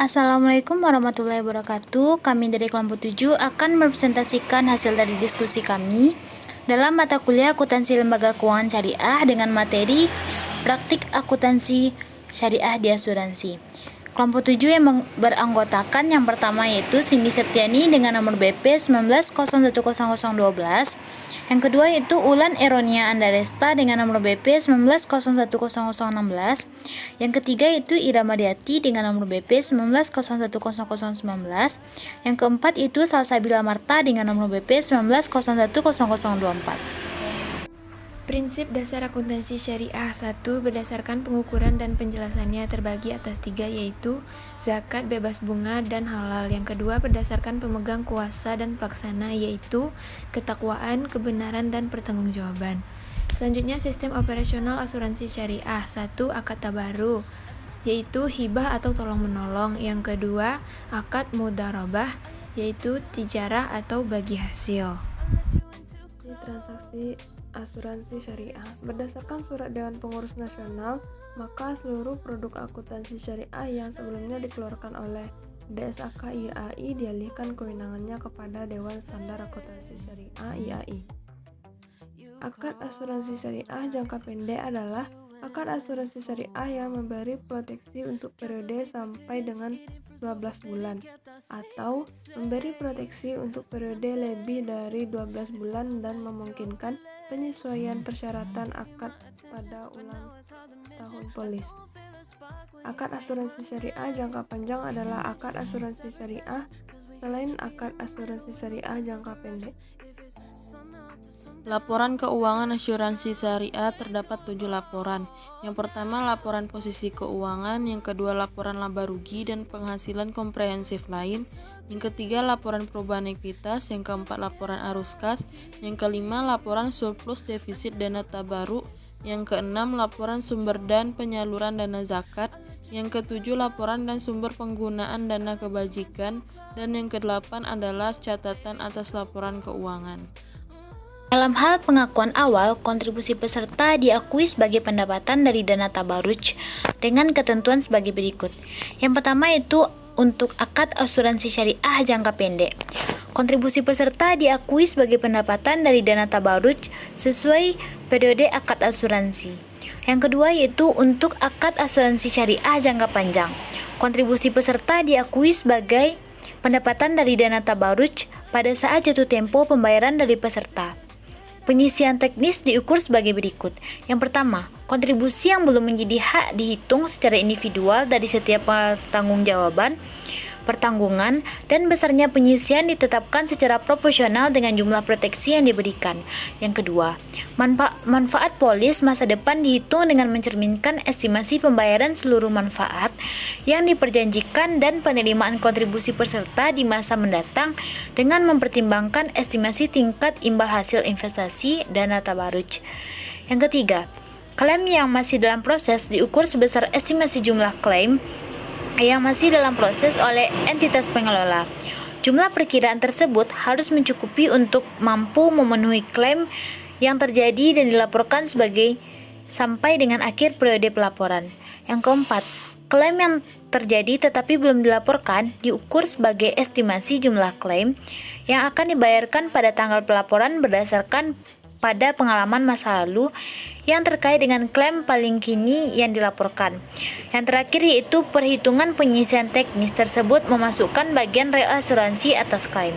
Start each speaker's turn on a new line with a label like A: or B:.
A: Assalamualaikum warahmatullahi wabarakatuh. Kami dari kelompok 7 akan merepresentasikan hasil dari diskusi kami dalam mata kuliah akuntansi lembaga keuangan syariah dengan materi praktik akuntansi syariah di asuransi. Kelompok 7 yang beranggotakan yang pertama yaitu Cindy Septiani dengan nomor BP 19010012. Yang kedua yaitu Ulan Eronia Andaresta dengan nomor BP 19010016. Yang ketiga yaitu Ira Mariati dengan nomor BP 19010019. Yang keempat itu Salsabila Marta dengan nomor BP 19010024.
B: Prinsip dasar akuntansi syariah 1 berdasarkan pengukuran dan penjelasannya terbagi atas 3 yaitu zakat, bebas bunga, dan halal. Yang kedua berdasarkan pemegang kuasa dan pelaksana yaitu ketakwaan, kebenaran, dan pertanggungjawaban. Selanjutnya sistem operasional asuransi syariah 1 akad tabaru yaitu hibah atau tolong-menolong. Yang kedua akad mudharabah yaitu tijarah atau bagi hasil.
C: Transaksi asuransi syariah berdasarkan surat Dewan Pengurus Nasional, maka seluruh produk akuntansi syariah yang sebelumnya dikeluarkan oleh DSAK IAI dialihkan kewenangannya kepada Dewan Standar Akuntansi Syariah IAI. Akad asuransi syariah jangka pendek adalah akad asuransi syariah yang memberi proteksi untuk periode sampai dengan 12 bulan atau memberi proteksi untuk periode lebih dari 12 bulan dan memungkinkan penyesuaian persyaratan akad pada ulang tahun polis. Akad asuransi syariah jangka panjang adalah akad asuransi syariah selain akad asuransi syariah jangka pendek.
D: Laporan keuangan asuransi syariah terdapat 7 laporan. Yang pertama laporan posisi keuangan, yang kedua laporan laba rugi dan penghasilan komprehensif lain, yang ketiga laporan perubahan ekuitas, yang keempat laporan arus kas, yang kelima laporan surplus defisit dana tabaru, yang keenam laporan sumber dan penyaluran dana zakat, yang ketujuh laporan dan sumber penggunaan dana kebajikan, dan yang kedelapan adalah catatan atas laporan keuangan.
A: Dalam hal pengakuan awal, kontribusi peserta diakui sebagai pendapatan dari dana tabaruj dengan ketentuan sebagai berikut. Yang pertama yaitu untuk akad asuransi syariah jangka pendek. Kontribusi peserta diakui sebagai pendapatan dari dana tabaruj sesuai periode akad asuransi. Yang kedua yaitu untuk akad asuransi syariah jangka panjang. Kontribusi peserta diakui sebagai pendapatan dari dana tabaruj pada saat jatuh tempo pembayaran dari peserta. Penyisian teknis diukur sebagai berikut. Yang pertama, kontribusi yang belum menjadi hak dihitung secara individual dari setiap pertanggungan, dan besarnya penyisian ditetapkan secara proporsional dengan jumlah proteksi yang diberikan. Yang kedua, manfaat polis masa depan dihitung dengan mencerminkan estimasi pembayaran seluruh manfaat yang diperjanjikan dan penerimaan kontribusi peserta di masa mendatang dengan mempertimbangkan estimasi tingkat imbal hasil investasi dana tabaruj. Yang ketiga, klaim yang masih dalam proses diukur sebesar estimasi jumlah klaim yang masih dalam proses oleh entitas pengelola. Jumlah perkiraan tersebut harus mencukupi untuk mampu memenuhi klaim yang terjadi dan dilaporkan sampai dengan akhir periode pelaporan. Yang keempat, klaim yang terjadi tetapi belum dilaporkan diukur sebagai estimasi jumlah klaim yang akan dibayarkan pada tanggal pelaporan berdasarkan pada pengalaman masa lalu yang terkait dengan klaim paling kini yang dilaporkan. Yang terakhir yaitu perhitungan penyisian teknis tersebut memasukkan bagian real asuransi atas klaim.